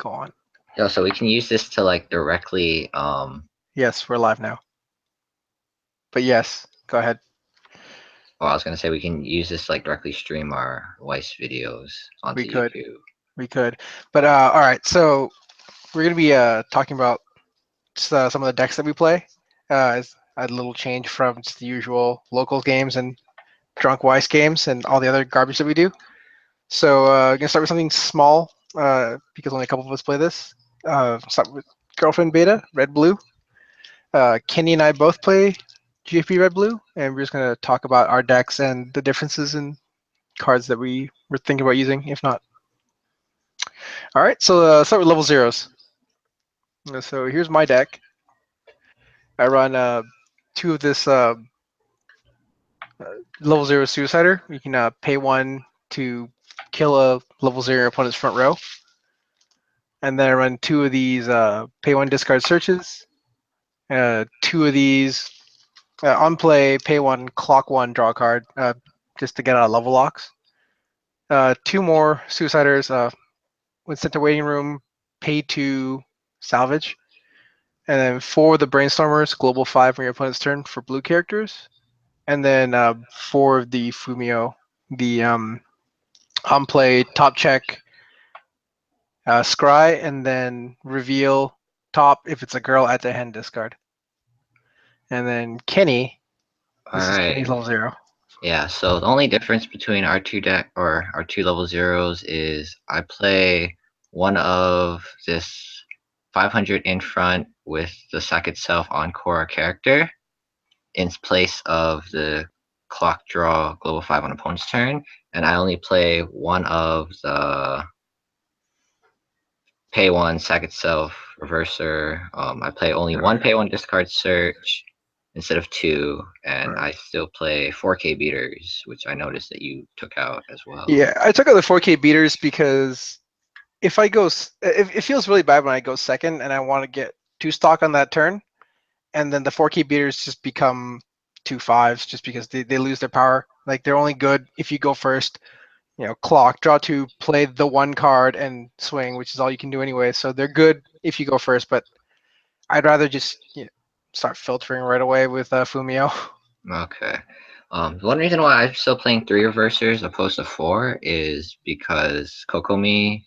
Go on. Yo, so we can use this to like directly Yes, we're live now. But yes, go ahead. well, I was gonna say we can use this to like directly stream our Weiss videos We onto could. YouTube. We could. But all right. So we're gonna be talking about just, some of the decks that we play. As a little change from just the usual locals games and drunk Weiss games and all the other garbage that we do. So we're gonna start with something small because only a couple of us play this. Start with Girlfriend Beta, Red Blue. Kenny and I both play GFP Red Blue, and we're just gonna talk about our decks and the differences in cards that we were thinking about using, if not. All right, so start with level zeros. So here's my deck. I run two of this level zero Suicider. You can pay one to kill a level zero opponent's front row. And then I run two of these pay one discard searches. Two of these on play, pay one, clock one, draw a card, just to get out of level locks. Two more Suiciders. When sent to waiting room, pay two, salvage. And then four of the Brainstormers, global 5 on your opponent's turn for blue characters. And then four of the Fumio, the on play, top check, scry, and then reveal top if it's a girl at the hand discard. And then Kenny, All this is right. Kenny's level zero. Yeah, so the only difference between our two deck or our two level zeros is I play one of this 500 in front with the sack itself encore character in place of the clock draw global 5 on opponent's turn, and I only play one of the pay one sack itself reverser. I play only one pay one discard search instead of two, and Right. I still play 4K beaters, which I noticed that you took out as well. Yeah, I took out the 4K beaters because if I go, it feels really bad when I go second and I want to get two stock on that turn, and then the 4K beaters just become 2/5s just because they lose their power. Like they're only good if you go first. Clock, draw two, play the one card and swing, which is all you can do anyway. So they're good if you go first, but I'd rather just start filtering right away with Fumio. Okay. The one reason why I'm still playing three reversers opposed to four is because Kokomi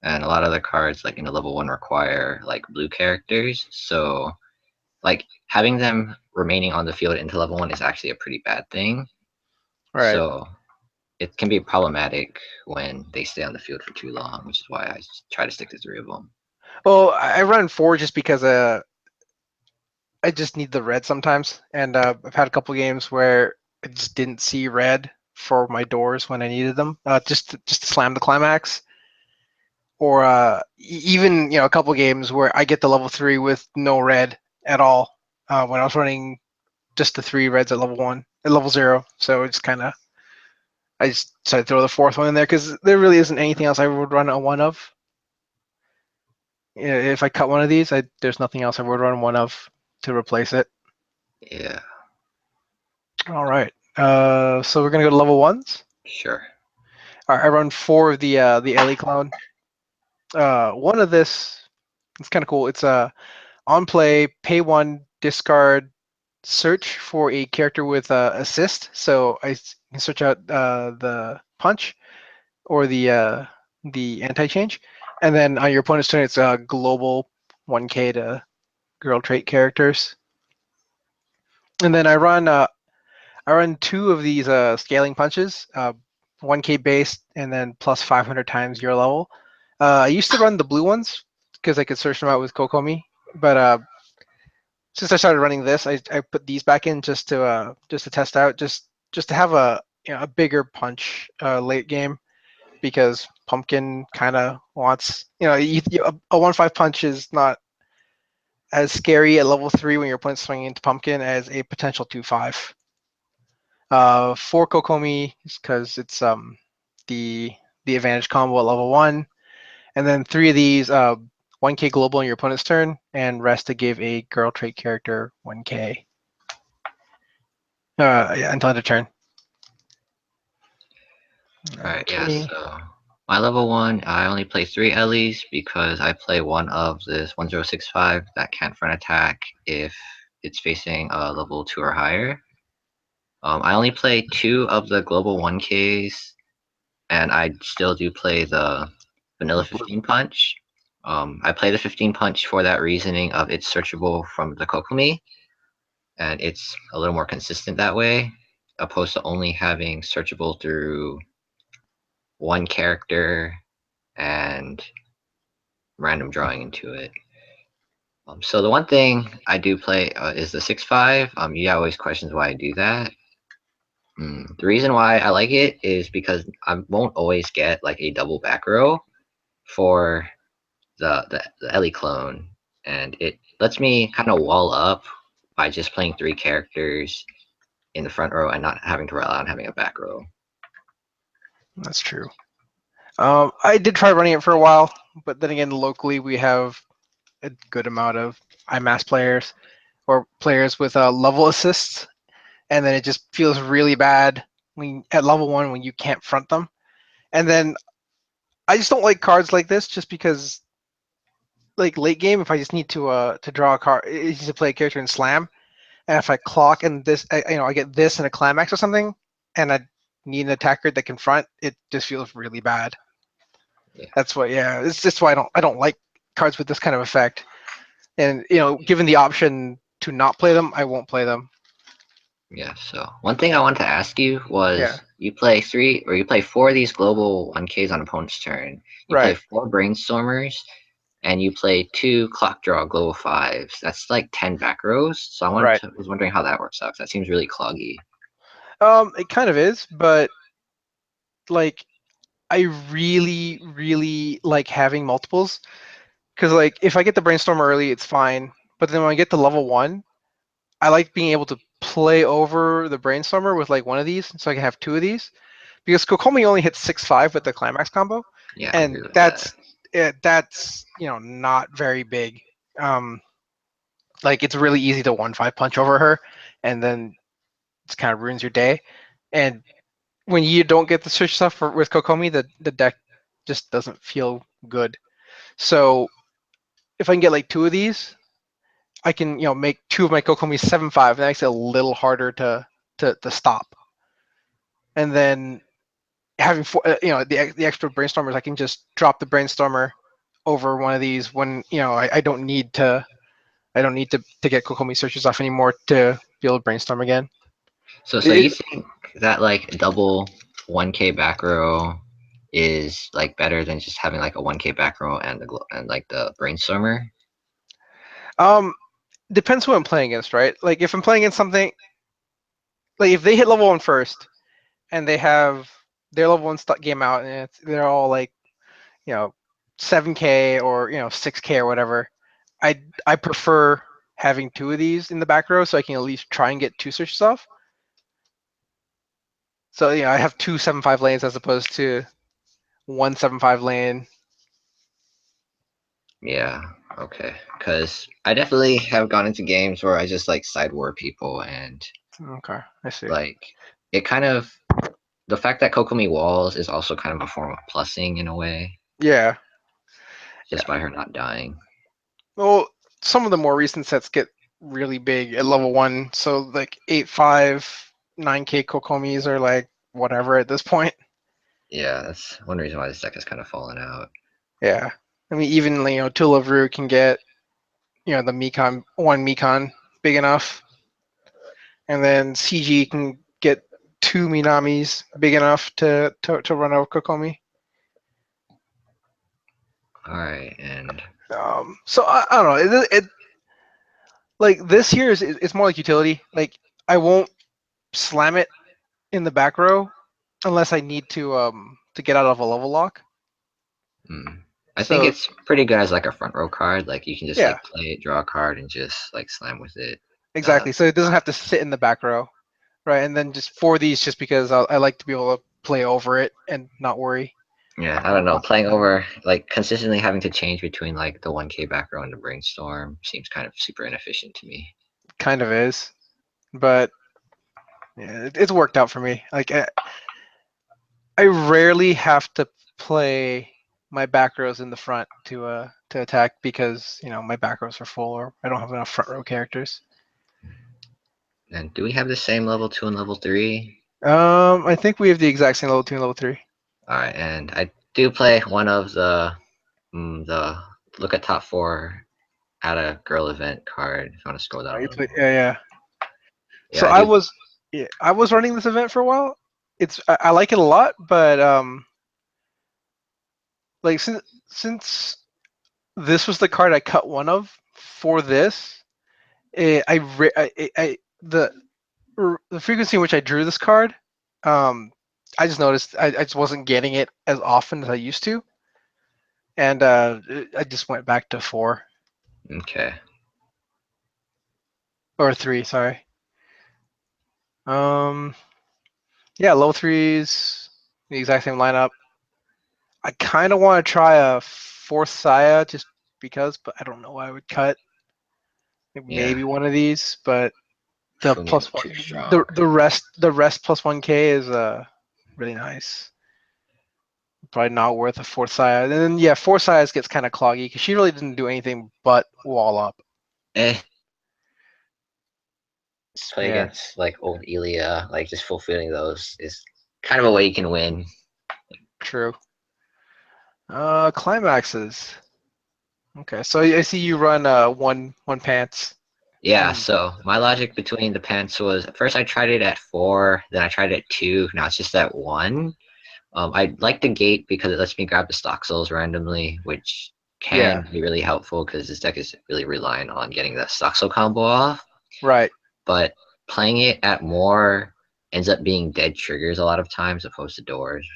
and a lot of the cards like in the level one require like blue characters. So like having them remaining on the field into level one is actually a pretty bad thing. Right. So it can be problematic when they stay on the field for too long, which is why I try to stick to three of them. Well, I run four just because I just need the red sometimes, and I've had a couple games where I just didn't see red for my doors when I needed them, just to slam the climax, or even a couple games where I get the level three with no red at all when I was running just the three reds at level one, at level zero. So it's kind of I just decided to throw the fourth one in there because there really isn't anything else I would run a one of. If I cut one of these, there's nothing else I would run one of to replace it. Yeah, All right. So we're gonna go to level ones. sure. All right, I run four of the Ellie clone. One of this, it's kind of cool. It's on play, pay one, discard, search for a character with assist. So I can search out the punch or the anti-change, and then on your opponent's turn, it's a global 1K to girl trait characters. And then I run two of these scaling punches, 1K base, and then plus 500 times your level. I used to run the blue ones because I could search them out with Kokomi, but since I started running this, I put these back in just to test out, just to have a bigger punch late game because Pumpkin kind of wants a 1/5 punch is not as scary at level 3 when your opponent's swinging into Pumpkin as a potential 2/5. For Kokomi because it's the the advantage combo at level 1, and then three of these 1K global on your opponent's turn, and rest to give a girl trait character 1K. Yeah, until end of turn. All right, yeah. Kenny. My level 1, I only play 3 Ellies because I play one of this 1065 that can't front attack if it's facing a level 2 or higher. I only play 2 of the global 1Ks, and I still do play the vanilla The blue. 15 punch. I play the 15 punch for that reasoning of it's searchable from the Kokomi, and it's a little more consistent that way, opposed to only having searchable through one character and random drawing into it. So the one thing I do play is the 6-5. You always questions why I do that. The reason why I like it is because I won't always get like a double back row for the Ellie clone, and it lets me kind of wall up by just playing 3 characters in the front row and not having to rely on having a back row. That's true. I did try running it for a while, but then again, locally we have a good amount of IMAS players or players with level assists, and then it just feels really bad when at level 1 when you can't front them. And then I just don't like cards like this, just because like late game, if I just need to draw a card, it's to play a character and slam, and if I clock and this, I get this and a climax or something, and I need an attacker that can front, it just feels really bad. Yeah. That's why, yeah, it's just why I don't like cards with this kind of effect. And given the option to not play them, I won't play them. Yeah, so one thing I wanted to ask you Yeah, was you play 4 of these global 1Ks on opponent's turn. You play right. 4 brainstormers, and you play 2 clock draw global 5s. That's like 10 back rows. So Right. was wondering how that works out. 'Cause that seems really cloggy. It kind of is, but like I really, really like having multiples, because like if I get the brainstorm early, it's fine. But then when I get to level 1, I like being able to play over the brainstormer with like one of these, so I can have 2 of these. Because Kokomi only hits 6/5 with the climax combo, Yeah, I agree and with that. that's not very big. Um, like it's really easy to 1/5 punch over her, and then it kind of ruins your day. And when you don't get the switch stuff with Kokomi, the deck just doesn't feel good. So if I can get like 2 of these, I can make 2 of my Kokomi 7/5. That makes it a little harder to stop. And then having the extra brainstormers, I can just drop the brainstormer over one of these when I don't need to get Kokomi searches off anymore to be able to brainstorm again. So you It, think that like double 1K back row is like better than just having like a 1K back row and and like the brainstormer? um depends who I'm playing against, right? Like if I'm playing against something like if they hit level 1 first and they have their level 1 game out and they're all like you know 7K or 6K or whatever, I prefer having 2 of these in the back row so I can at least try and get 2 searches off. So I have 2 7/5 lanes as opposed to 1 7/5 lane. Yeah, okay. Because I definitely have gone into games where I just like side war people, and Okay, I see. like it kind of the fact that Kokomi walls is also kind of a form of plussing in a way, Yeah, just yeah. by her not dying. Well, some of the more recent sets get really big at level 1, so like 8/5, 9K Kokomis are like whatever at this point. Yeah, that's one reason why this deck has kind of fallen out. Yeah. I mean, even Tulavru can get the Mekon one Mekon big enough, and then CG can get 2 Minamis big enough to run out Kokomi. All right, and So I don't know. Like this here is it's more like utility. Like I won't slam it in the back row unless I need to get out of a level lock. mm, I think So it's pretty good as like a front row card. Like you can just yeah, like play it, draw a card, and just like slam with it. exactly. So it doesn't Not have to sit in the back row, right? And then just for these, just because I like to be able to play over it and not worry. Yeah, I don't know. Playing over, like consistently having to change between like the 1K back row and the brainstorm seems kind of super inefficient to me. Kind of is, but yeah, it's worked out for me. Like I rarely have to. play my back rows in the front to attack because my back rows are full or I don't have enough front row characters. And do we have the same level 2 and level 3? I think we have the exact same level 2 and level 3. All right, and I do play one of the look at top 4 at a girl event card. If you want to scroll down a little more. Yeah. Yeah, So I do. I was running this event for a while. I like it a lot, but like since this was the card I cut one of for this, the frequency in which I drew this card, I just noticed I just wasn't getting it as often as I used to, and I just went back to 4 Okay. or 3. Sorry. Yeah, low 3s, the exact same lineup. I kind of want to try a 4th Saya just because, but I don't know why I would cut. Maybe Yeah. one of these, but the Fumi's plus one, too strong. the rest plus 1K is really nice. Probably not worth a 4th Saya. And then yeah, 4th Saya gets kind of cloggy because she really didn't do anything but wall up. Eh. Play Yeah, against like old Elia, like just fulfilling those is kind of a way you can win. true. Climaxes. Okay, so I see you run one pants. Yeah, And so my logic between the pants was at first I tried it at 4, then I tried it at 2, now it's just at 1. I like the gate because it lets me grab the stock souls randomly, which yeah, can be really helpful because this deck is really relying on getting the stock soul combo off. right, But playing it at more ends up being dead triggers a lot of times opposed to doors,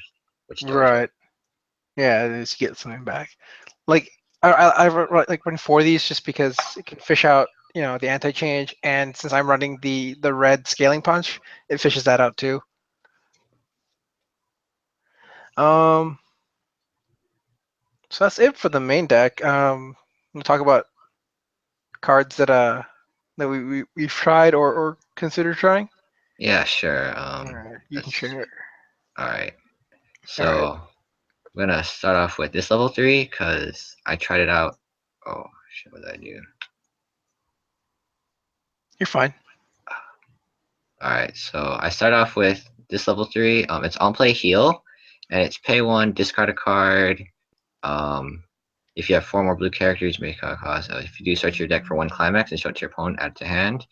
which doors are. right. Yeah, just get something back. Like like run 4 of these just because it can fish out the anti-change, and since I'm running the red scaling punch, it fishes that out too. Um, so that's it for the main deck. We'll talk about cards that we've tried or considered trying. Yeah, sure. All right, you can That's share. all right. All right, So I'm gonna start off with this level 3 because I tried it out. Oh shit, what did I do? you're fine. All right, so I start off with this level 3. It's on play heal, and it's pay 1, discard a card. Um, if you have 4 more blue characters, make a cost. If you do search your deck for 1 climax and show it to your opponent, add it to hand.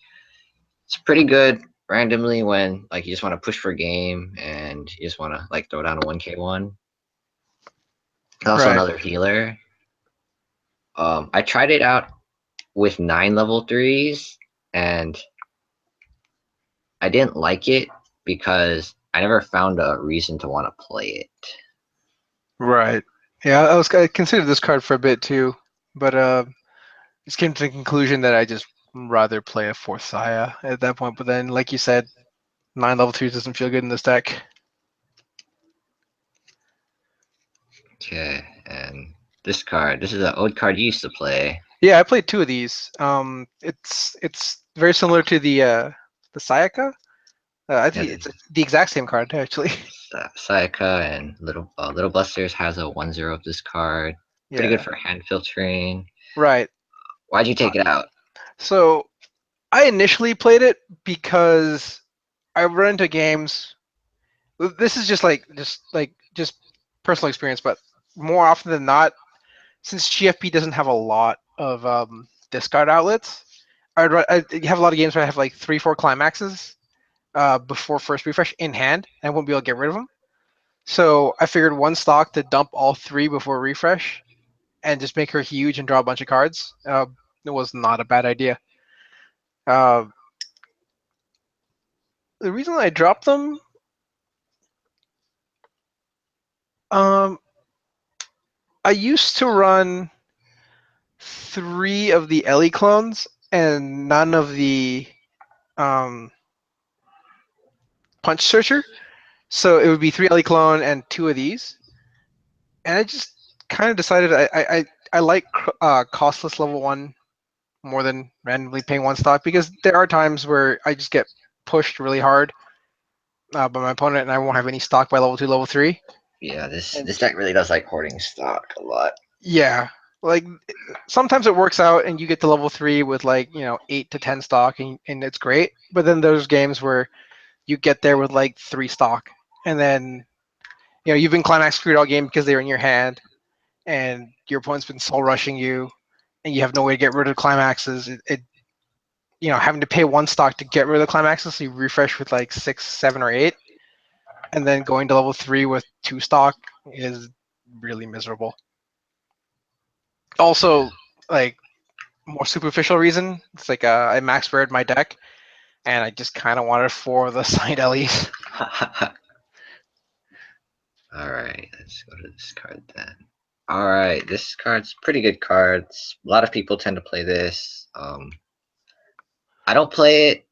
It's pretty good randomly when like you just want to push for game and you just want to like throw down a 1k1. Also Right, another healer. I tried it out with 9 level 3s and I didn't like it because I never found a reason to want to play it. right. Yeah, I considered this card for a bit too, but just came to the conclusion that I just rather play a 4th Saya at that point. But then, like you said, 9 level 2s doesn't feel good in this deck. Okay, and this card, this is an old card you used to play. Yeah, I played 2 of these. It's very similar to the Sayaka. I Yeah, think it's the exact same card actually. Sayaka and Little Busters has a 1/0 of this card. Pretty good Yeah, for hand filtering. right. Why'd you take it out? So I initially played it because I run into games. This is just personal experience, but more often than not, since GFP doesn't have a lot of discard outlets, I have a lot of games where I have like 3-4 climaxes before first refresh in hand, and I won't be able to get rid of them. So I figured one stock to dump all 3 before refresh and just make her huge and draw a bunch of cards. It was not a bad idea. Uh, the reason I dropped them, um, I used to run 3 of the Ellie clones and none of the um, Punch Searcher. So it would be 3 Ellie clone and 2 of these. And I just kind of decided I like costless level 1 more than randomly paying 1 stock because there are times where I just get pushed really hard by my opponent and I won't have any stock by level 2, level 3. Yeah, this And this deck really does like hoarding stock a lot. yeah, like sometimes it works out and you get to level 3 with like 8 to 10 stock and it's great. But then there's games where you get there with like 3 stock, and then you've been climax screwed all game because they're in your hand, and your opponent's been soul rushing you, and you have no way to get rid of climaxes. Having to pay 1 stock to get rid of the climaxes, so you refresh with like 6, 7, or 8, and then going to level 3 with 2 stock is really miserable. Also, like more superficial reason, it's like I max rared my deck, and I just kind of wanted 4 of the signed Ellies. All right, let's go to this card then. All right, this card's pretty good cards. A lot of people tend to play this. I don't play it,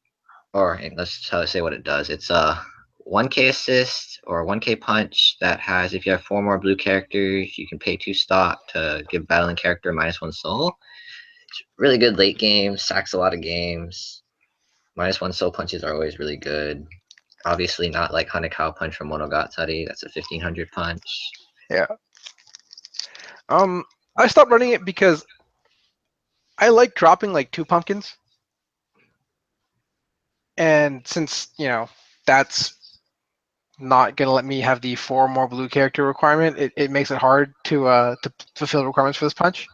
or let's say what it does. It's a 1k assist or 1k punch that has, if you have 4 more blue characters, you can pay 2 stock to give battling character -1 soul. It's really good late game, sacks a lot of games. -1 soul punches are always really good. Obviously not like Hanekao punch from Monogatari, that's a 1500 punch. Yeah. I stopped running it because I like dropping like 2 pumpkins, and since that's not gonna let me have the 4 more blue character requirement, it makes it hard to fulfill the requirements for this punch.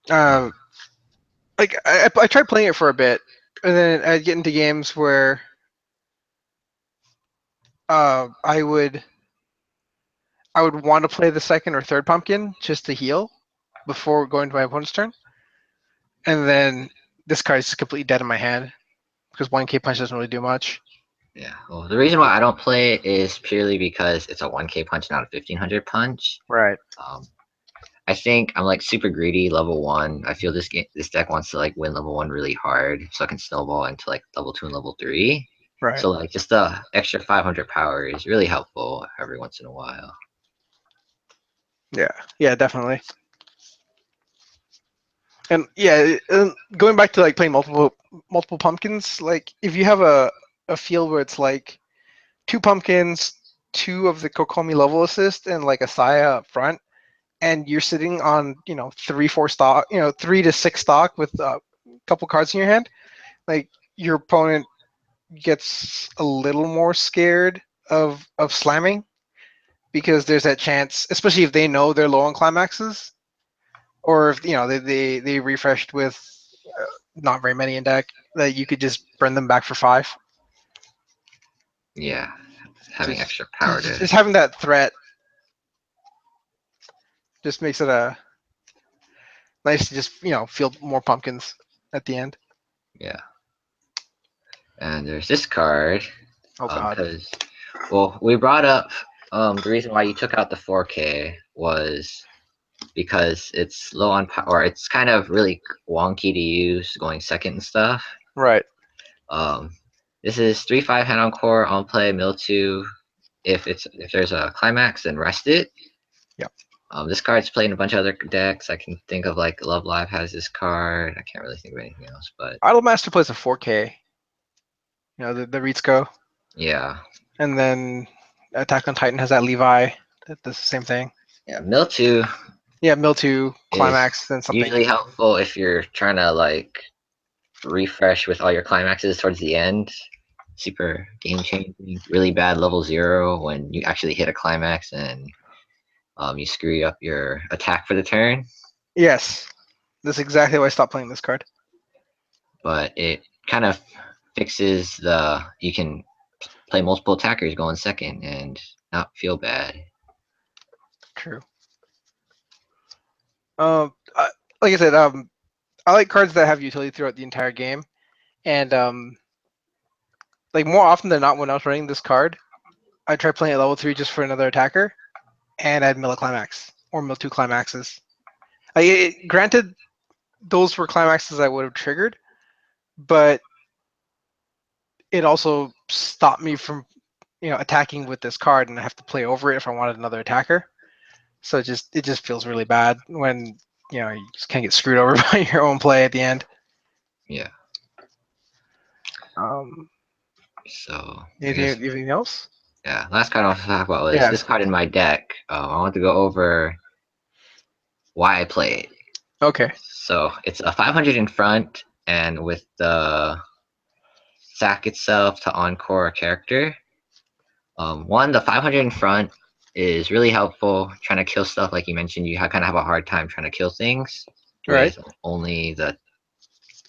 Like I tried playing it for a bit, and then I'd get into games where I would want to play the 2nd or 3rd pumpkin just to heal before going to my opponent's turn, and then this card is just completely dead in my hand because 1k punch doesn't really do much. Yeah, well, the reason why I don't play it is purely because it's a 1k punch, not a 1500 punch. Right. I think I'm like super greedy level 1. I feel this deck wants to like win level 1 really hard so I can snowball into like level 2 and level 3. Right. So like just the extra 500 power is really helpful every once in a while. Yeah. Yeah, definitely. And yeah, going back to like playing multiple pumpkins, like if you have a field where it's like 2 pumpkins, 2 of the Kokomi level assist, and like a Saya up front, and you're sitting on 3, 4 stock, 3 to 6 stock with a couple cards in your hand, like your opponent gets a little more scared of slamming because there's that chance, especially if they know they're low on climaxes, or if they refreshed with not very many in deck, that you could just burn them back for 5. Yeah, having Just extra power to just having that threat just makes it a nice to just field more pumpkins at the end. yeah. And there's this card Oh god. because well, we brought up the reason why you took out the 4k was because it's low on power. It's kind of really wonky to use going 2nd and stuff. Right. Um, this is 3/5 hand on core on play mill 2. If there's a climax, then rest it. Yep. This card's played in a bunch of other decks. I can think of like Love Live has this card. I can't really think of anything else, but Idolmaster plays a 4K. The Ritsuko, yeah, and then Attack on Titan has that Levi that does the same thing. yeah. Mill 2 Yeah, Mill 2 is climax, then something. usually helpful if you're trying to like refresh with all your climaxes towards the end. Super game changing. Really bad level 0 when you actually hit a climax and you screw up your attack for the turn. Yes, that's exactly why I stopped playing this card. But it kind of fixes you can play multiple attackers going 2nd and not feel bad. True. Like I said, I like cards that have utility throughout the entire game, and like more often than not, when I was running this card, I tried playing at level 3 just for another attacker, and I'd mill a climax or mill 2 climaxes. Granted, those were climaxes I would have triggered, but it also stopped me from attacking with this card, and I have to play over it if I wanted another attacker. So it just feels really bad when you just can't get screwed over by your own play at the end. Yeah. Um, So anything else? Yeah, last card I want to talk about was Yeah. this card in my deck. I want to go over why I play it. Okay. So it's a 500 in front, and with the sack itself to encore a character. One, the 500 in front is really helpful trying to kill stuff. Like you mentioned, you kind of have a hard time trying to kill things Right. with only the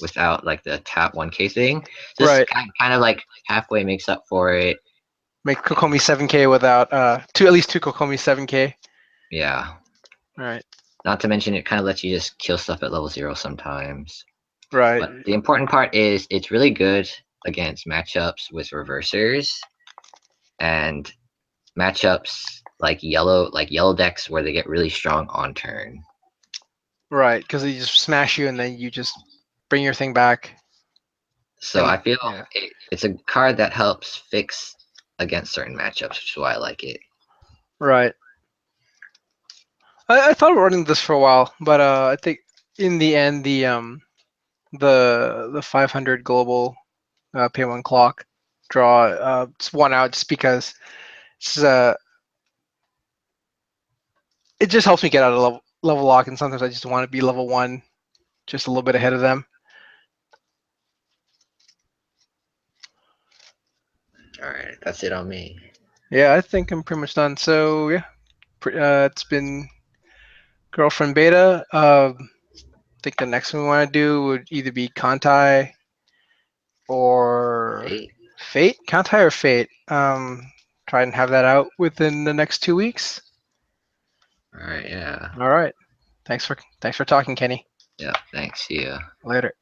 without like the tap 1K thing. This Right. kind of like halfway makes up for it. Make Kokomi 7K without at least two Kokomi 7K. Yeah. Right. Not to mention it kind of lets you just kill stuff at level 0 sometimes. Right. But the important part is it's really good against matchups with reversers and matchups like yellow decks where they get really strong on turn. Right. Because they just smash you and then you just bring your thing back. So And I feel yeah. it's a card that helps fix against certain matchups, which is why I like it. Right. I thought about running this for a while, but I think in the end the 500 global pay one clock draw it's one out just because it's, it just helps me get out of level lock, and sometimes I just want to be level 1 just a little bit ahead of them. All right, that's it on me. Yeah, I think I'm pretty much done. So yeah, it's been girlfriend beta. I think the next one we want to do would either be Kantai or Hey, Fate. Kantai or Fate. Try and have that out within the next 2 weeks. all right, yeah, All right. Thanks for talking, Kenny. yeah. Thanks. See ya. Later.